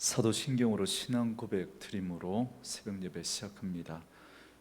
사도신경으로 신앙 고백 드림으로 새벽 예배 시작합니다.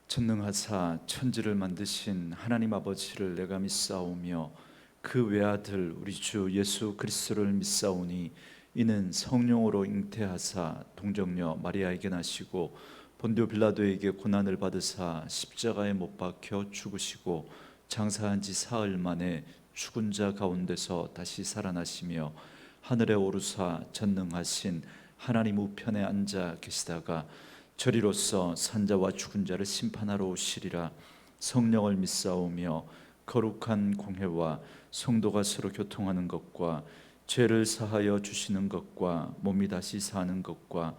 전능하사 천지를 만드신 하나님 아버지를 내가 믿사오며 그 외아들 우리 주 예수 그리스도를 믿사오니 이는 성령으로 잉태하사 동정녀 마리아에게 나시고 본디오 빌라도에게 고난을 받으사 십자가에 못 박혀 죽으시고 장사한 지 사흘 만에 죽은 자 가운데서 다시 살아나시며 하늘에 오르사 전능하신 하나님 우편에 앉아 계시다가 저리로서 산자와 죽은 자를 심판하러 오시리라. 성령을 믿사오며 거룩한 공회와 성도가 서로 교통하는 것과 죄를 사하여 주시는 것과 몸이 다시 사는 것과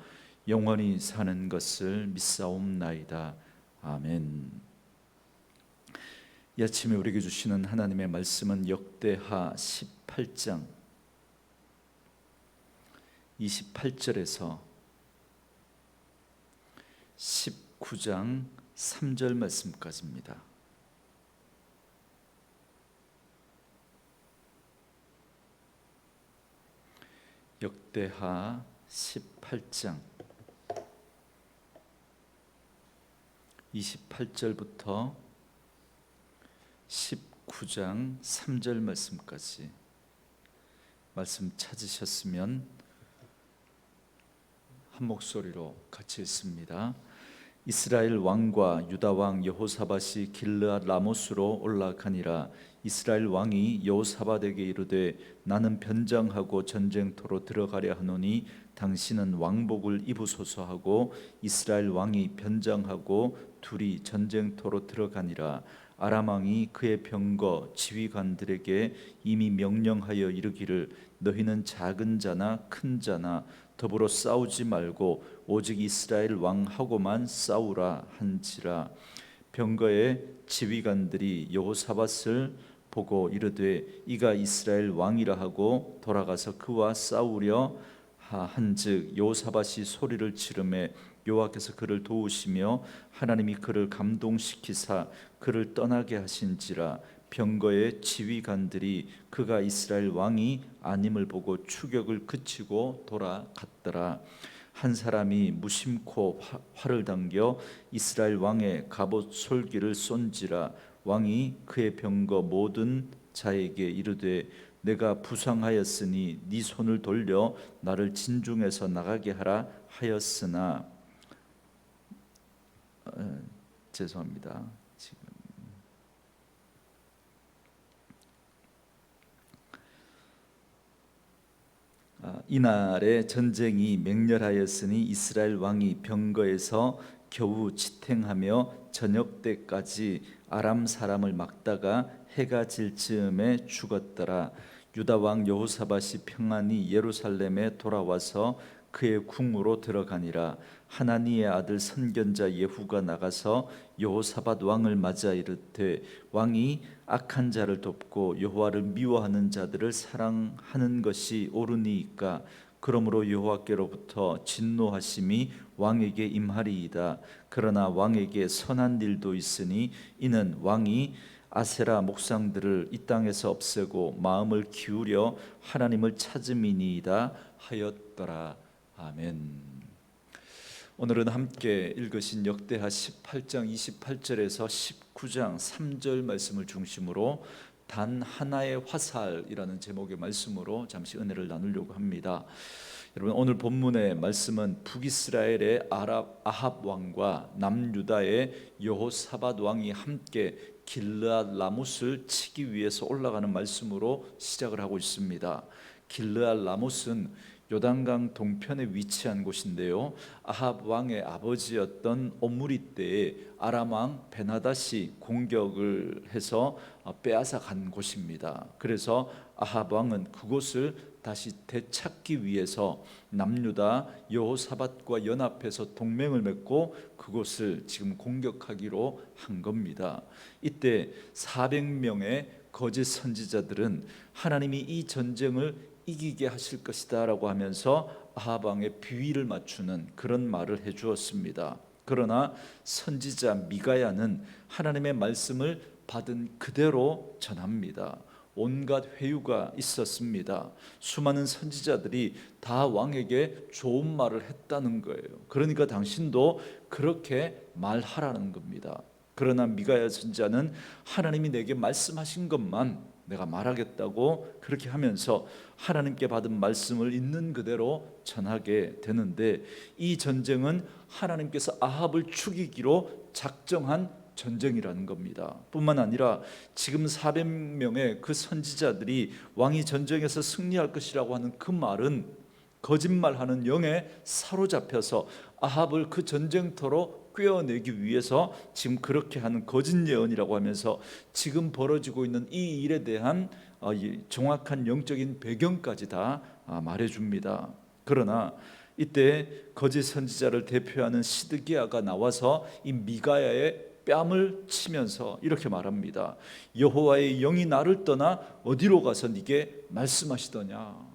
영원히 사는 것을 믿사옵나이다. 아멘. 이 아침에 우리에게 주시는 하나님의 말씀은 역대하 18장 28절에서 19장 3절 말씀까지입니다. 역대하 18장 28절부터 19장 3절 말씀까지 말씀 찾으셨으면 한 목소리로 같이 읽습니다. 이스라엘 왕과 유다 왕 여호사밧이 길르앗 라모스로 올라가니라. 이스라엘 왕이 여호사밧에게 이르되 나는 변장하고 전쟁터로 들어가려 하노니 당신은 왕복을 입으소서 하고 이스라엘 왕이 변장하고 둘이 전쟁터로 들어가니라. 아람 왕이 그의 병거 지휘관들에게 이미 명령하여 이르기를 너희는 작은 자나 큰 자나 더불어 싸우지 말고 오직 이스라엘 왕하고만 싸우라 한지라. 병거의 지휘관들이 여호사밧을 보고 이르되 이가 이스라엘 왕이라 하고 돌아가서 그와 싸우려 한즉 여호사밧이 소리를 지르매 여호와께서 그를 도우시며 하나님이 그를 감동시키사 그를 떠나게 하신지라. 병거의 지휘관들이 그가 이스라엘 왕이 아님을 보고 추격을 그치고 돌아갔더라. 한 사람이 무심코 활을 당겨 이스라엘 왕의 갑옷 솔기를 쏜지라. 왕이 그의 병거 모든 자에게 이르되 내가 부상하였으니 네 손을 돌려 나를 진중에서 나가게 하라 하였으나 죄송합니다. 이날에 전쟁이 맹렬하였으니 이스라엘 왕이 병거에서 겨우 지탱하며 저녁 때까지 아람 사람을 막다가 해가 질 즈음에 죽었더라. 유다 왕 여호사밧이 평안히 예루살렘에 돌아와서 그의 궁으로 들어가니라. 하나니의 아들 선견자 예후가 나가서 여호사밧 왕을 맞아 이르되 왕이 악한 자를 돕고 여호와를 미워하는 자들을 사랑하는 것이 옳으니까 그러므로 여호와께로부터 진노하심이 왕에게 임하리이다. 그러나 왕에게 선한 일도 있으니 이는 왕이 아세라 목상들을 이 땅에서 없애고 마음을 기울여 하나님을 찾음이니이다 하였더라. 아멘. 오늘은 함께 읽으신 역대하 18장 28절에서 19장 3절 말씀을 중심으로 단 하나의 화살이라는 제목의 말씀으로 잠시 은혜를 나누려고 합니다. 여러분, 오늘 본문의 말씀은 북이스라엘의 아합 왕과 남유다의 여호사밧 왕이 함께 길르앗 라못을 치기 위해서 올라가는 말씀으로 시작을 하고 있습니다. 길르앗 라못은 요단강 동편에 위치한 곳인데요, 아합 왕의 아버지였던 오므리 때에 아람 왕 베나닷이 공격을 해서 빼앗아 간 곳입니다. 그래서 아합 왕은 그곳을 다시 되찾기 위해서 남유다 여호사밧과 연합해서 동맹을 맺고 그곳을 지금 공격하기로 한 겁니다. 이때 400명의 거짓 선지자들은 하나님이 이 전쟁을 이기게 하실 것이다 라고 하면서 아합 왕의 비위를 맞추는 그런 말을 해주었습니다. 그러나 선지자 미가야는 하나님의 말씀을 받은 그대로 전합니다. 온갖 회유가 있었습니다. 수많은 선지자들이 다 왕에게 좋은 말을 했다는 거예요. 그러니까 당신도 그렇게 말하라는 겁니다. 그러나 미가야 선지자는 하나님이 내게 말씀하신 것만 내가 말하겠다고 그렇게 하면서 하나님께 받은 말씀을 있는 그대로 전하게 되는데, 이 전쟁은 하나님께서 아합을 죽이기로 작정한 전쟁이라는 겁니다. 뿐만 아니라 지금 400명의 그 선지자들이 왕이 전쟁에서 승리할 것이라고 하는 그 말은 거짓말하는 영에 사로잡혀서 아합을 그 전쟁터로 꿰어내기 위해서 지금 그렇게 하는 거짓 예언이라고 하면서 지금 벌어지고 있는 이 일에 대한 정확한 영적인 배경까지 다 말해줍니다. 그러나 이때 거짓 선지자를 대표하는 시드기야가 나와서 이 미가야의 뺨을 치면서 이렇게 말합니다. 여호와의 영이 나를 떠나 어디로 가서 네게 말씀하시더냐.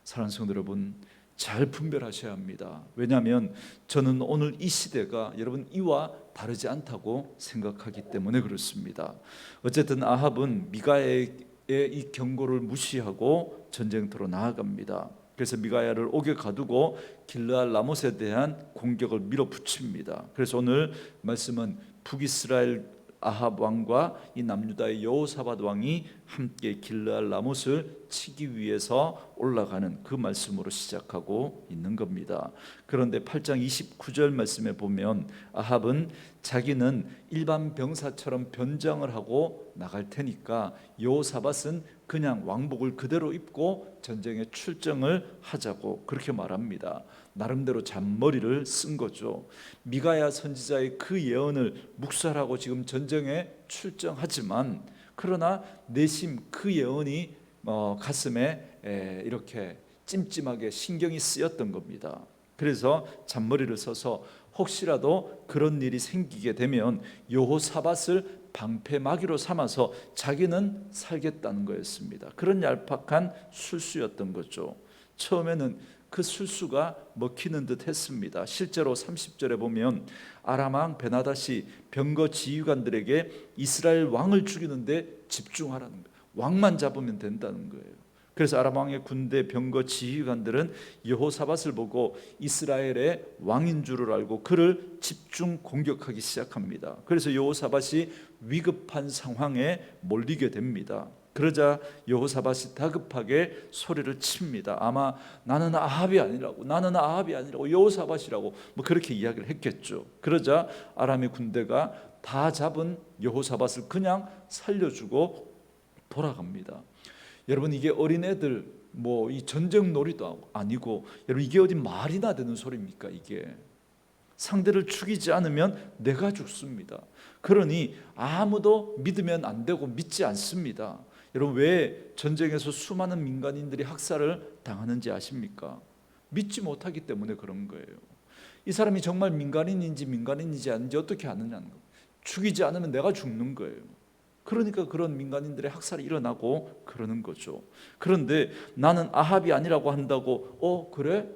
사랑하는 성도 여러분, 잘 분별하셔야 합니다. 왜냐하면 저는 오늘 이 시대가 여러분 이와 다르지 않다고 생각하기 때문에 그렇습니다. 어쨌든 아합은 미가야의 이 경고를 무시하고 전쟁터로 나아갑니다. 그래서 미가야를 옥에 가두고 길르앗 라못에 대한 공격을 밀어붙입니다. 그래서 오늘 말씀은 북이스라엘 아합 왕과 이 남유다의 여호사밧 왕이 함께 길르앗 라못을 치기 위해서 올라가는 그 말씀으로 시작하고 있는 겁니다. 그런데 8장 29절 말씀에 보면 아합은 자기는 일반 병사처럼 변장을 하고 나갈 테니까 여호사밧은 그냥 왕복을 그대로 입고 전쟁에 출정을 하자고 그렇게 말합니다. 나름대로 잔머리를 쓴 거죠. 미가야 선지자의 그 예언을 묵살하고 지금 전쟁에 출정하지만, 그러나 내심 그 예언이 가슴에 이렇게 찜찜하게 신경이 쓰였던 겁니다. 그래서 잔머리를 써서 혹시라도 그런 일이 생기게 되면 여호사밧을 방패막이로 삼아서 자기는 살겠다는 거였습니다. 그런 얄팍한 술수였던 거죠. 처음에는 그 술수가 먹히는 듯 했습니다. 실제로 30절에 보면 아람 왕 베나닷이 병거 지휘관들에게 이스라엘 왕을 죽이는데 집중하라는 거예요. 왕만 잡으면 된다는 거예요. 그래서 아람 왕의 군대 병거 지휘관들은 여호사밧을 보고 이스라엘의 왕인 줄을 알고 그를 집중 공격하기 시작합니다. 그래서 여호사밧이 위급한 상황에 몰리게 됩니다. 그러자 여호사밧이 다급하게 소리를 칩니다. 아마 나는 아합이 아니라고 여호사밧이라고 뭐 그렇게 이야기를 했겠죠. 그러자 아람의 군대가 다 잡은 여호사밧을 그냥 살려주고 돌아갑니다. 여러분, 이게 어린애들 뭐 이 전쟁 놀이도 아니고, 여러분 이게 어디 말이나 되는 소리입니까? 이게 상대를 죽이지 않으면 내가 죽습니다. 그러니 아무도 믿으면 안 되고 믿지 않습니다. 여러분, 왜 전쟁에서 수많은 민간인들이 학살을 당하는지 아십니까? 믿지 못하기 때문에 그런 거예요. 이 사람이 정말 민간인인지 아닌지 어떻게 아느냐는 거예요. 죽이지 않으면 내가 죽는 거예요. 그러니까 그런 민간인들의 학살이 일어나고 그러는 거죠. 그런데 나는 아합이 아니라고 한다고 그래?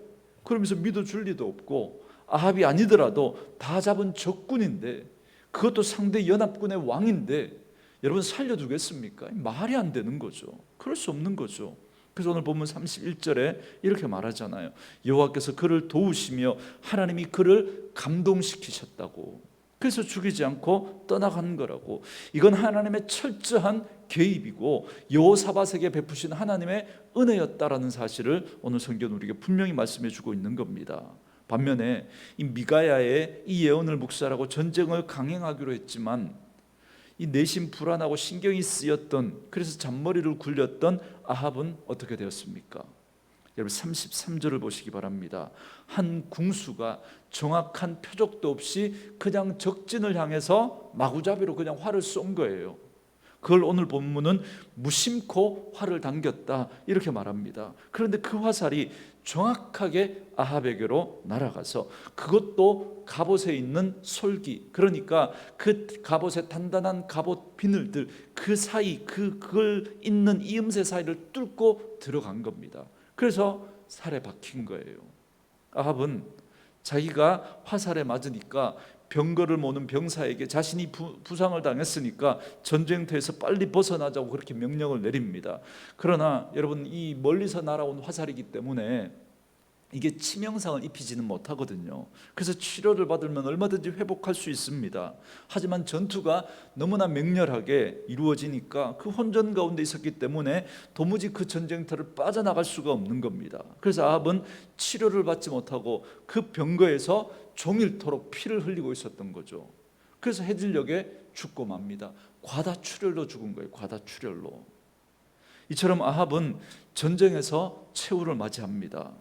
그러면서 믿어줄 리도 없고, 아합이 아니더라도 다 잡은 적군인데, 그것도 상대 연합군의 왕인데 여러분 살려두겠습니까? 말이 안 되는 거죠. 그럴 수 없는 거죠. 그래서 오늘 본문 31절에 이렇게 말하잖아요. 여호와께서 그를 도우시며 하나님이 그를 감동시키셨다고. 그래서 죽이지 않고 떠나간 거라고. 이건 하나님의 철저한 개입이고 여호사밧에게 베푸신 하나님의 은혜였다라는 사실을 오늘 성경은 우리에게 분명히 말씀해 주고 있는 겁니다. 반면에 이 미가야의 이 예언을 묵살하고 전쟁을 강행하기로 했지만 이 내심 불안하고 신경이 쓰였던, 그래서 잔머리를 굴렸던 아합은 어떻게 되었습니까? 여러분 33절을 보시기 바랍니다. 한 궁수가 정확한 표적도 없이 그냥 적진을 향해서 마구잡이로 그냥 활을 쏜 거예요. 그걸 오늘 본문은 무심코 활을 당겼다 이렇게 말합니다. 그런데 그 화살이 정확하게 아합에게로 날아가서, 그것도 갑옷에 있는 솔기, 그러니까 그 갑옷의 단단한 갑옷 비늘들 그 사이, 그걸 잇는 이음새 사이를 뚫고 들어간 겁니다. 그래서 살에 박힌 거예요. 아합은 자기가 화살에 맞으니까 병거를 모는 병사에게 자신이 부상을 당했으니까 전쟁터에서 빨리 벗어나자고 그렇게 명령을 내립니다. 그러나 여러분, 이 멀리서 날아온 화살이기 때문에 이게 치명상을 입히지는 못하거든요. 그래서 치료를 받으면 얼마든지 회복할 수 있습니다. 하지만 전투가 너무나 맹렬하게 이루어지니까 그 혼전 가운데 있었기 때문에 도무지 그 전쟁터를 빠져나갈 수가 없는 겁니다. 그래서 아합은 치료를 받지 못하고 그 병거에서 종일토록 피를 흘리고 있었던 거죠. 그래서 해질녘에 죽고 맙니다. 과다출혈로 죽은 거예요. 과다출혈로. 이처럼 아합은 전쟁에서 최후를 맞이합니다.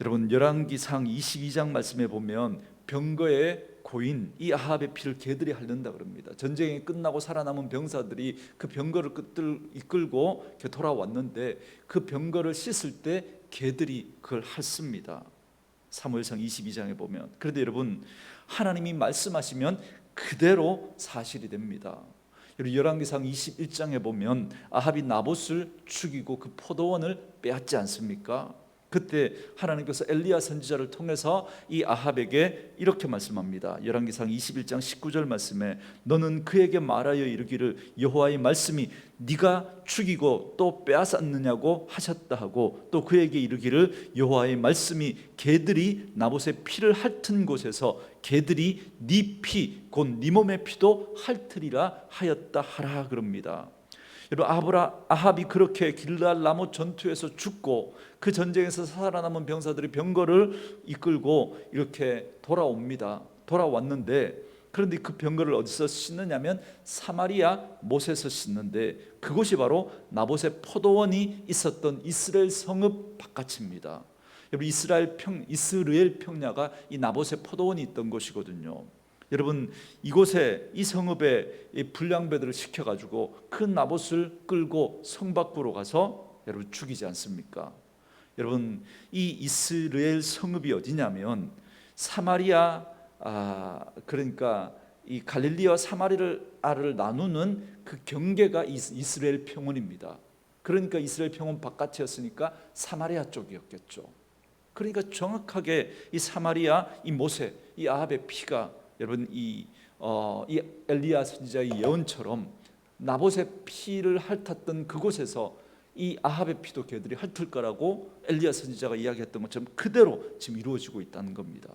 여러분, 열왕기상 22장 말씀에 보면 병거의 고인 이 아합의 피를 개들이 핥는다 그럽니다. 전쟁이 끝나고 살아남은 병사들이 그 병거를 이끌고 돌아왔는데 그 병거를 씻을 때 개들이 그걸 핥습니다. 사무엘상 22장에 보면. 그런데 여러분, 하나님이 말씀하시면 그대로 사실이 됩니다. 여러분, 열왕기상 21장에 보면 아합이 나봇을 죽이고 그 포도원을 빼앗지 않습니까? 그때 하나님께서 엘리야 선지자를 통해서 이 아합에게 이렇게 말씀합니다. 열왕기상 21장 19절 말씀에 너는 그에게 말하여 이르기를 여호와의 말씀이 네가 죽이고 또 빼앗았느냐고 하셨다 하고 또 그에게 이르기를 여호와의 말씀이 개들이 나봇의 피를 핥은 곳에서 개들이 네 피 곧 네 몸의 피도 핥으리라 하였다 하라 그럽니다. 여러분, 아합이 그렇게 길르앗 라못 전투에서 죽고 그 전쟁에서 살아남은 병사들이 병거를 이끌고 이렇게 돌아왔는데, 그런데 그 병거를 어디서 씻느냐면 사마리아 못에서 씻는데 그곳이 바로 나봇의 포도원이 있었던 이스라엘 성읍 바깥입니다. 여러분, 이스라엘 평야가 이 나봇의 포도원이 있던 곳이거든요. 여러분, 이곳에 이 성읍에 이 불량배들을 시켜가지고 그 나봇을 끌고 성 밖으로 가서 여러분 죽이지 않습니까? 여러분, 이 이스라엘 성읍이 어디냐면 사마리아, 그러니까 이 갈릴리와 사마리아를 나누는 그 경계가 이스라엘 평원입니다. 그러니까 이스라엘 평원 바깥이었으니까 사마리아 쪽이었겠죠. 그러니까 정확하게 이 사마리아, 이 모세, 이 아합의 피가 여러분 이 엘리야 선지자의 예언처럼 나봇의 피를 핥았던 그곳에서 이 아합의 피도 개들이 핥을 거라고 엘리야 선지자가 이야기했던 것처럼 그대로 지금 이루어지고 있다는 겁니다.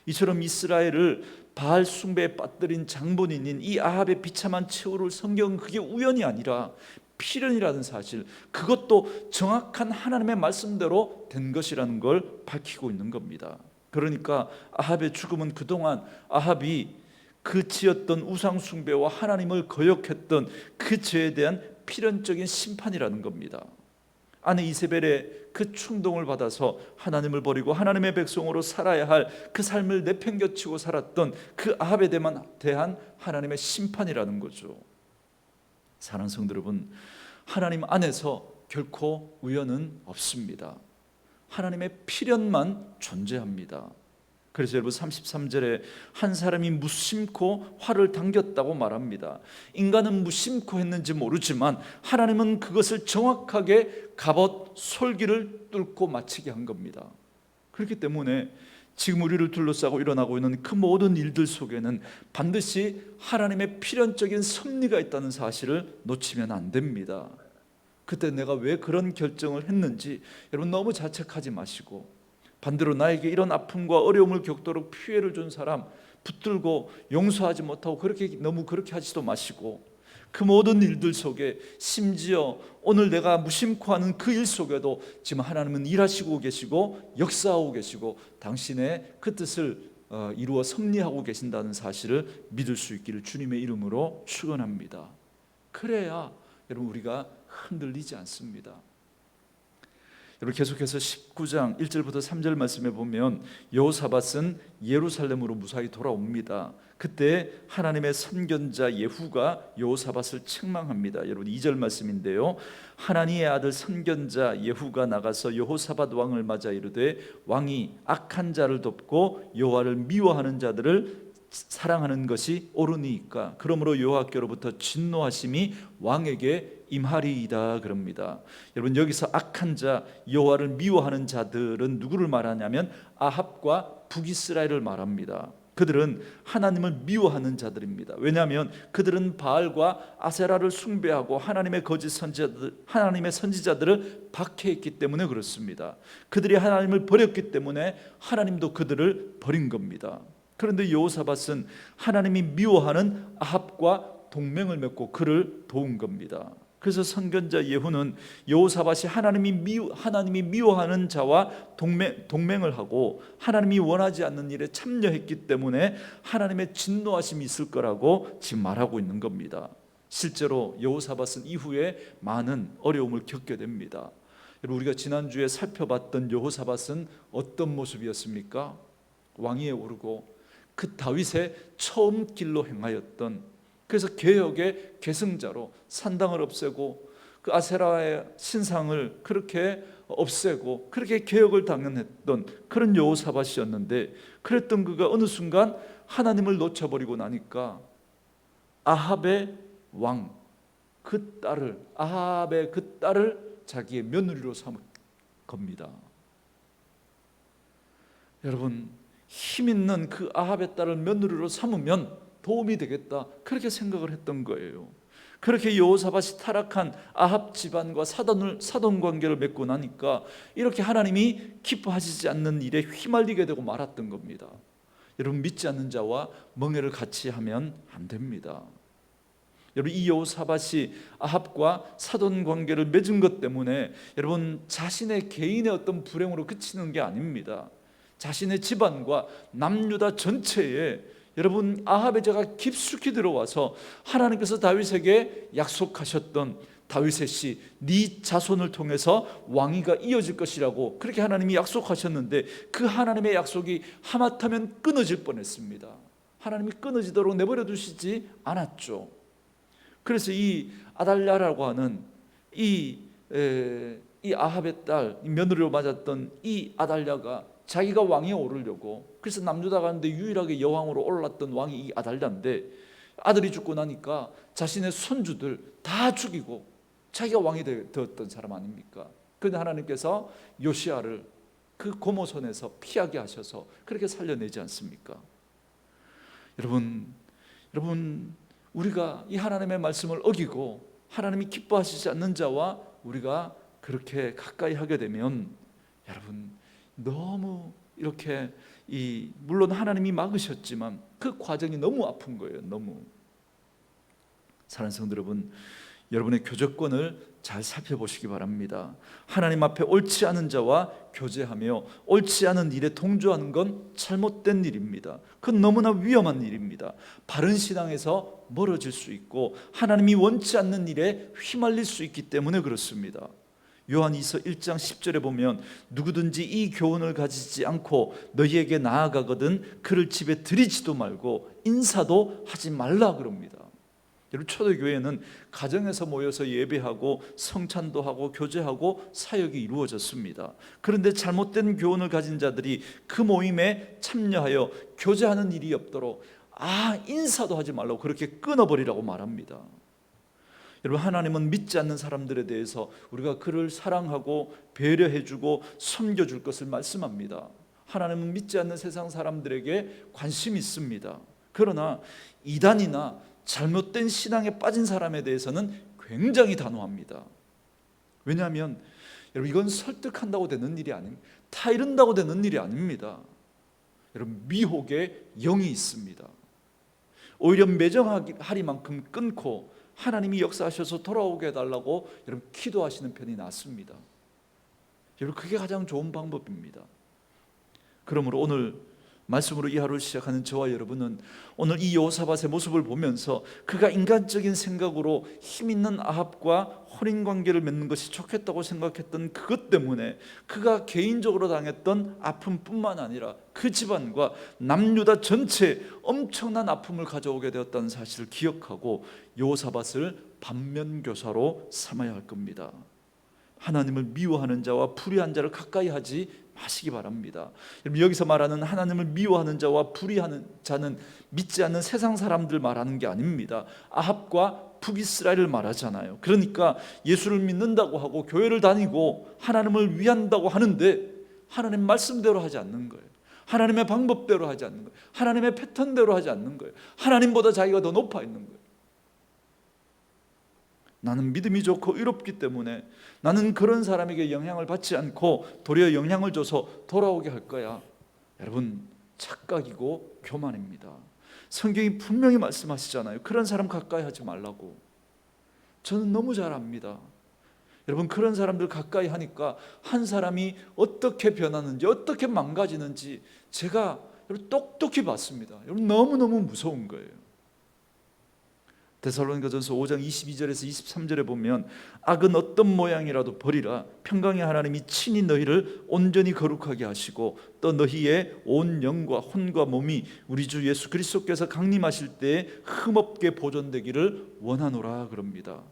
이처럼 이스라엘을 바알 숭배에 빠뜨린 장본인인 이 아합의 비참한 최후를 성경은 그게 우연이 아니라 필연이라는 사실, 그것도 정확한 하나님의 말씀대로 된 것이라는 걸 밝히고 있는 겁니다. 그러니까 아합의 죽음은 그동안 아합이 그 지었던 우상 숭배와 하나님을 거역했던 그 죄에 대한 필연적인 심판이라는 겁니다. 아내 이세벨의 그 충동을 받아서 하나님을 버리고 하나님의 백성으로 살아야 할 그 삶을 내팽겨치고 살았던 그 아합에 대한 하나님의 심판이라는 거죠. 사랑하는 성도 여러분, 하나님 안에서 결코 우연은 없습니다. 하나님의 필연만 존재합니다. 그래서 여러분 33절에 한 사람이 무심코 활을 당겼다고 말합니다. 인간은 무심코 했는지 모르지만 하나님은 그것을 정확하게 갑옷 솔기를 뚫고 마치게 한 겁니다. 그렇기 때문에 지금 우리를 둘러싸고 일어나고 있는 그 모든 일들 속에는 반드시 하나님의 필연적인 섭리가 있다는 사실을 놓치면 안 됩니다. 그때 내가 왜 그런 결정을 했는지 여러분 너무 자책하지 마시고, 반대로 나에게 이런 아픔과 어려움을 겪도록 피해를 준 사람 붙들고 용서하지 못하고 너무 그렇게 하지도 마시고, 그 모든 일들 속에 심지어 오늘 내가 무심코 하는 그 일 속에도 지금 하나님은 일하시고 계시고 역사하고 계시고 당신의 그 뜻을 이루어 섭리하고 계신다는 사실을 믿을 수 있기를 주님의 이름으로 축원합니다. 그래야 여러분 우리가 흔들리지 않습니다. 여러분, 계속해서 19장 1절부터 3절 말씀에 보면 여호사밧은 예루살렘으로 무사히 돌아옵니다. 그때 하나님의 선견자 예후가 여호사밧을 책망합니다. 여러분 2절 말씀인데요, 하나니의 아들 선견자 예후가 나가서 여호사밧 왕을 맞아 이르되 왕이 악한 자를 돕고 여호와를 미워하는 자들을 사랑하는 것이 옳으니까 그러므로 여호와께로부터 진노하심이 왕에게 임하리이다 그럽니다. 여러분, 여기서 악한 자, 여호와를 미워하는 자들은 누구를 말하냐면 아합과 북이스라엘을 말합니다. 그들은 하나님을 미워하는 자들입니다. 왜냐하면 그들은 바알과 아세라를 숭배하고 하나님의 선지자들을 박해했기 때문에 그렇습니다. 그들이 하나님을 버렸기 때문에 하나님도 그들을 버린 겁니다. 그런데 여호사밧은 하나님이 미워하는 아합과 동맹을 맺고 그를 도운 겁니다. 그래서 선견자 예후는 여호사밧이 하나님이 미워하는 자와 동맹을 하고 하나님이 원하지 않는 일에 참여했기 때문에 하나님의 진노하심이 있을 거라고 지금 말하고 있는 겁니다. 실제로 여호사밧은 이후에 많은 어려움을 겪게 됩니다. 여러분, 우리가 지난주에 살펴봤던 여호사밧은 어떤 모습이었습니까? 왕위에 오르고 그 다윗의 처음 길로 행하였던, 그래서 개혁의 계승자로 산당을 없애고 그 아세라의 신상을 그렇게 없애고 그렇게 개혁을 당연했던 그런 여호사밧이었는데, 그랬던 그가 어느 순간 하나님을 놓쳐버리고 나니까 아합의 왕, 아합의 그 딸을 자기의 며느리로 삼은 겁니다. 여러분, 힘 있는 그 아합의 딸을 며느리로 삼으면 도움이 되겠다, 그렇게 생각을 했던 거예요. 그렇게 여호사밧이 타락한 아합 집안과 사돈 관계를 맺고 나니까 이렇게 하나님이 기뻐하시지 않는 일에 휘말리게 되고 말았던 겁니다. 여러분, 믿지 않는 자와 멍해를 같이 하면 안 됩니다. 여러분, 이 여호사밧이 아합과 사돈 관계를 맺은 것 때문에 여러분, 자신의 개인의 어떤 불행으로 그치는 게 아닙니다. 자신의 집안과 남유다 전체에 여러분, 아합의 죄가 깊숙이 들어와서 하나님께서 다윗에게 약속하셨던 다윗의 씨, 네 자손을 통해서 왕위가 이어질 것이라고 그렇게 하나님이 약속하셨는데, 그 하나님의 약속이 하마터면 끊어질 뻔했습니다. 하나님이 끊어지도록 내버려 두시지 않았죠. 그래서 이 아달랴라고 하는 이 아합의 딸, 며느리로 맞았던 이 아달랴가 자기가 왕위에 오르려고, 그래서 남유다 가운데 유일하게 여왕으로 올랐던 왕이 이 아달랴인데, 아들이 죽고 나니까 자신의 손주들 다 죽이고 자기가 왕이 되었던 사람 아닙니까? 그런데 하나님께서 요시야를 그 고모손에서 피하게 하셔서 그렇게 살려내지 않습니까? 여러분, 우리가 이 하나님의 말씀을 어기고 하나님이 기뻐하시지 않는 자와 우리가 그렇게 가까이 하게 되면, 여러분, 너무 이렇게 물론 하나님이 막으셨지만 그 과정이 너무 아픈 거예요. 너무. 사랑하는 성도 여러분, 여러분의 교제권을 잘 살펴보시기 바랍니다. 하나님 앞에 옳지 않은 자와 교제하며 옳지 않은 일에 동조하는 건 잘못된 일입니다. 그건 너무나 위험한 일입니다. 바른 신앙에서 멀어질 수 있고 하나님이 원치 않는 일에 휘말릴 수 있기 때문에 그렇습니다. 요한이서 1장 10절에 보면 누구든지 이 교훈을 가지지 않고 너희에게 나아가거든 그를 집에 들이지도 말고 인사도 하지 말라 그럽니다. 여러분, 초대교회는 가정에서 모여서 예배하고 성찬도 하고 교제하고 사역이 이루어졌습니다. 그런데 잘못된 교훈을 가진 자들이 그 모임에 참여하여 교제하는 일이 없도록 인사도 하지 말라고 그렇게 끊어버리라고 말합니다. 여러분, 하나님은 믿지 않는 사람들에 대해서 우리가 그를 사랑하고 배려해주고 섬겨줄 것을 말씀합니다. 하나님은 믿지 않는 세상 사람들에게 관심이 있습니다. 그러나 이단이나 잘못된 신앙에 빠진 사람에 대해서는 굉장히 단호합니다. 왜냐하면 여러분, 이건 설득한다고 되는 일이 아닙니다. 타이른다고 되는 일이 아닙니다. 여러분, 미혹의 영이 있습니다. 오히려 매정하리만큼 끊고 하나님이 역사하셔서 돌아오게 해달라고 여러분 기도하시는 편이 낫습니다. 여러분, 그게 가장 좋은 방법입니다. 그러므로 오늘 말씀으로 이 하루를 시작하는 저와 여러분은 오늘 이 여호사밧의 모습을 보면서 그가 인간적인 생각으로 힘 있는 아합과 혼인관계를 맺는 것이 좋겠다고 생각했던 그것 때문에 그가 개인적으로 당했던 아픔뿐만 아니라 그 집안과 남유다 전체에 엄청난 아픔을 가져오게 되었다는 사실을 기억하고 여호사밧을 반면교사로 삼아야 할 겁니다. 하나님을 미워하는 자와 불의한 자를 가까이 하지 마시기 바랍니다. 여기서 말하는 하나님을 미워하는 자와 불의하는 자는 믿지 않는 세상 사람들 말하는 게 아닙니다. 아합과 북이스라엘을 말하잖아요. 그러니까 예수를 믿는다고 하고 교회를 다니고 하나님을 위한다고 하는데 하나님 말씀대로 하지 않는 거예요. 하나님의 방법대로 하지 않는 거예요. 하나님의 패턴대로 하지 않는 거예요. 하나님보다 자기가 더 높아 있는 거예요. 나는 믿음이 좋고 의롭기 때문에 나는 그런 사람에게 영향을 받지 않고 도리어 영향을 줘서 돌아오게 할 거야. 여러분, 착각이고 교만입니다. 성경이 분명히 말씀하시잖아요. 그런 사람 가까이 하지 말라고. 저는 너무 잘 압니다. 여러분, 그런 사람들 가까이 하니까 한 사람이 어떻게 변하는지, 어떻게 망가지는지 제가 여러분 똑똑히 봤습니다. 여러분, 너무너무 무서운 거예요. 데살로니가전서 5장 22절에서 23절에 보면 악은 어떤 모양이라도 버리라. 평강의 하나님이 친히 너희를 온전히 거룩하게 하시고 또 너희의 온 영과 혼과 몸이 우리 주 예수 그리스도께서 강림하실 때에 흠없게 보존되기를 원하노라 그럽니다.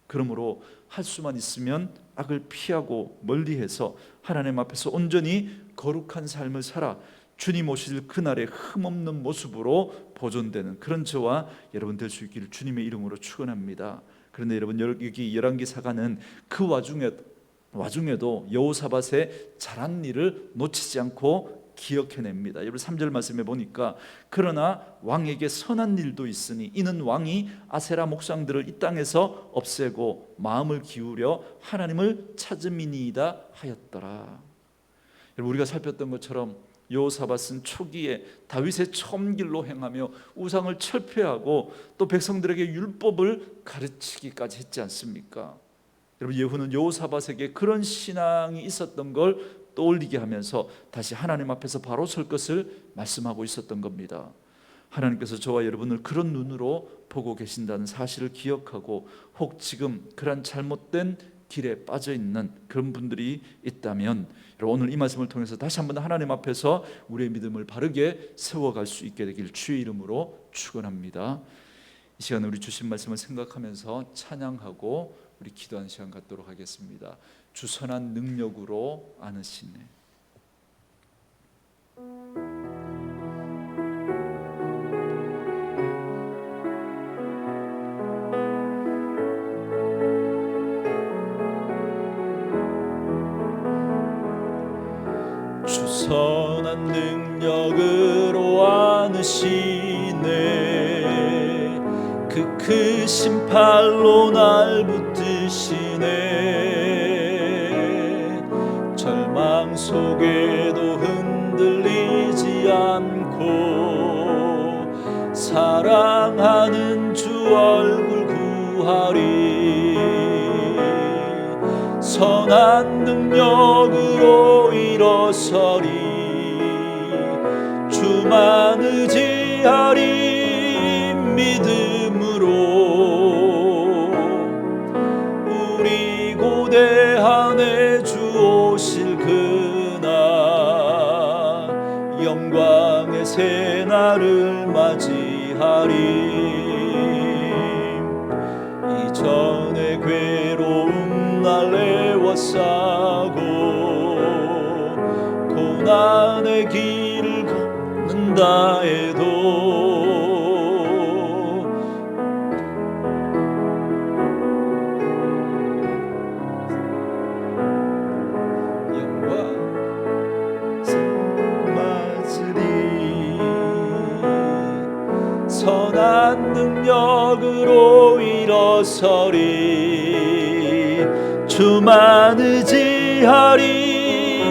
그러므로 할 수만 있으면 악을 피하고 멀리해서 하나님 앞에서 온전히 거룩한 삶을 살아 주님 오실 그날의 흠없는 모습으로 보존되는 그런 저와 여러분 될 수 있기를 주님의 이름으로 축원합니다. 그런데 여러분, 여기 열왕기사가는 그 와중에도 여호사밧의 잘한 일을 놓치지 않고 기억해냅니다. 여러분 3절 말씀에 보니까 그러나 왕에게 선한 일도 있으니 이는 왕이 아세라 목상들을 이 땅에서 없애고 마음을 기울여 하나님을 찾음이니이다 하였더라. 여러분, 우리가 살폈던 것처럼 여호사밧은 초기에 다윗의 첨길로 행하며 우상을 철폐하고 또 백성들에게 율법을 가르치기까지 했지 않습니까? 여러분, 예후는 여호사밧에게 그런 신앙이 있었던 걸 떠올리게 하면서 다시 하나님 앞에서 바로 설 것을 말씀하고 있었던 겁니다. 하나님께서 저와 여러분을 그런 눈으로 보고 계신다는 사실을 기억하고 혹 지금 그런 잘못된 길에 빠져 있는 그런 분들이 있다면 오늘 이 말씀을 통해서 다시 한번 하나님 앞에서 우리의 믿음을 바르게 세워갈 수 있게 되길 주의 이름으로 축원합니다. 이 시간에 우리 주신 말씀을 생각하면서 찬양하고 우리 기도하는 시간 갖도록 하겠습니다. 주 선한 능력으로 안으시네. 주 선한 능력으로 안으시네. 그 크신 팔로 날 붙드시네. 절망 속에도 흔들리지 않고 사랑하는 주 얼굴 구하리. 선한 능력으로 일어서리. 주만 의지하리. 믿음으로 우리 고대한에 주 오실 그날 영광의 새날을 맞이하리. 이전의 괴로움 날 애워싸고 고난의 길을 걷는다 해도 선한 능력으로 일어서리. 주만 의지하리.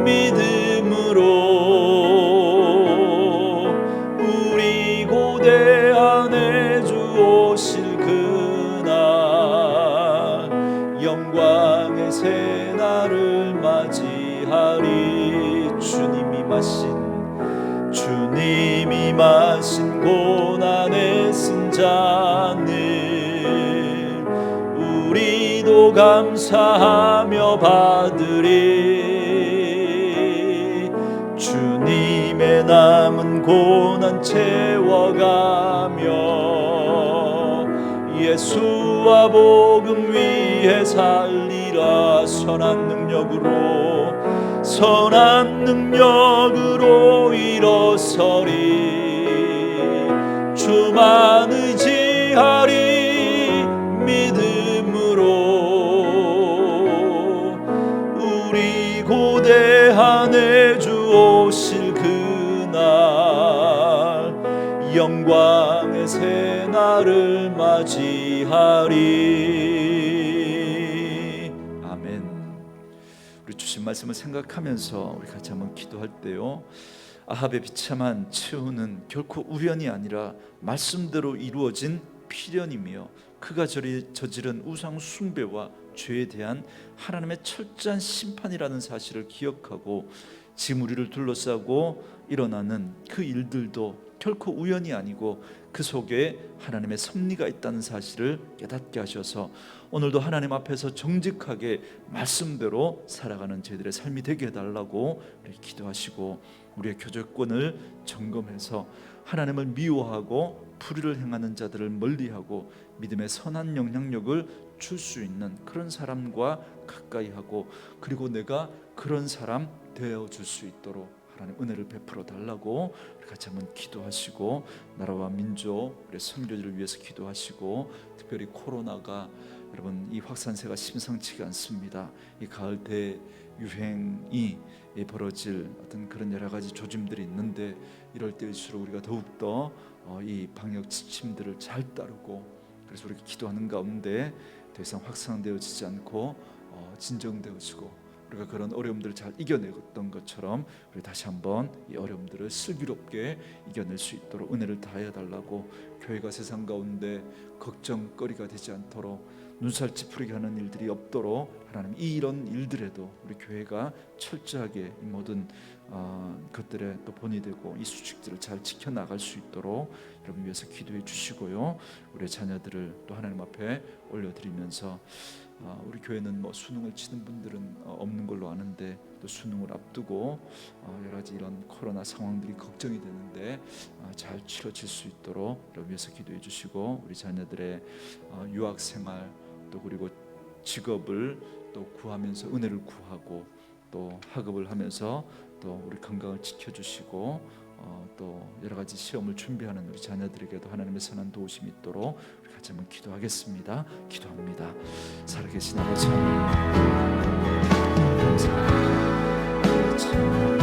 믿음으로 우리 고대한에 주 오실 그날 영광의 새날을 맞이하리. 주님이 마신 고난의 쓴 잔을 우리도 감사하며 받으리. 주님의 남은 고난 채워가며 예수와 복음 위에 살리라. 선한 능력으로 일어서리. 주만 의지하리. 믿음으로 우리 고대한에 주 오실 그 영광의 새 날을 맞이하리. 아멘. 우리 주신 말씀을 생각하면서 우리 같이 한번 기도할 때요, 아합의 비참한 최후는 결코 우연이 아니라 말씀대로 이루어진 필연이며 그가 저지른 우상 숭배와 죄에 대한 하나님의 철저한 심판이라는 사실을 기억하고 지금 우리를 둘러싸고 일어나는 그 일들도 결코 우연이 아니고 그 속에 하나님의 섭리가 있다는 사실을 깨닫게 하셔서 오늘도 하나님 앞에서 정직하게 말씀대로 살아가는 저희들의 삶이 되게 해달라고 기도하시고, 우리의 교제권을 점검해서 하나님을 미워하고 불의를 행하는 자들을 멀리하고 믿음의 선한 영향력을 줄 수 있는 그런 사람과 가까이 하고, 그리고 내가 그런 사람 되어줄 수 있도록 하나님 은혜를 베풀어 달라고 같이 한번 기도하시고, 나라와 민족, 우리 선교지를 위해서 기도하시고, 특별히 코로나가 여러분 이 확산세가 심상치가 않습니다. 이 가을 대유행이 벌어질 어떤 그런 여러 가지 조짐들이 있는데, 이럴 때일수록 우리가 더욱더 이 방역 지침들을 잘 따르고, 그래서 우리가 기도하는 가운데 더 이상 확산되어지지 않고 진정되어지고, 우리가 그런 어려움들을 잘 이겨냈던 것처럼 우리 다시 한번 이 어려움들을 슬기롭게 이겨낼 수 있도록 은혜를 다해 달라고, 교회가 세상 가운데 걱정거리가 되지 않도록, 눈살 찌푸리게 하는 일들이 없도록 하나님 이런 일들에도 우리 교회가 철저하게 이 모든 것들에 또 본이 되고 이 수칙들을 잘 지켜나갈 수 있도록 여러분 위해서 기도해 주시고요, 우리 자녀들을 또 하나님 앞에 올려드리면서, 우리 교회는 뭐 수능을 치는 분들은 없는 걸로 아는데 또 수능을 앞두고 여러 가지 이런 코로나 상황들이 걱정이 되는데 잘 치러질 수 있도록 여러분 위해서 기도해 주시고, 우리 자녀들의 유학 생활 또 그리고 직업을 또 구하면서 은혜를 구하고, 또 학업을 하면서 또 우리 건강을 지켜주시고, 또 여러 가지 시험을 준비하는 우리 자녀들에게도 하나님의 선한 도우심이 있도록 우리 같이 한번 기도하겠습니다. 기도합니다. 살아계신 아버지, 감사합니다.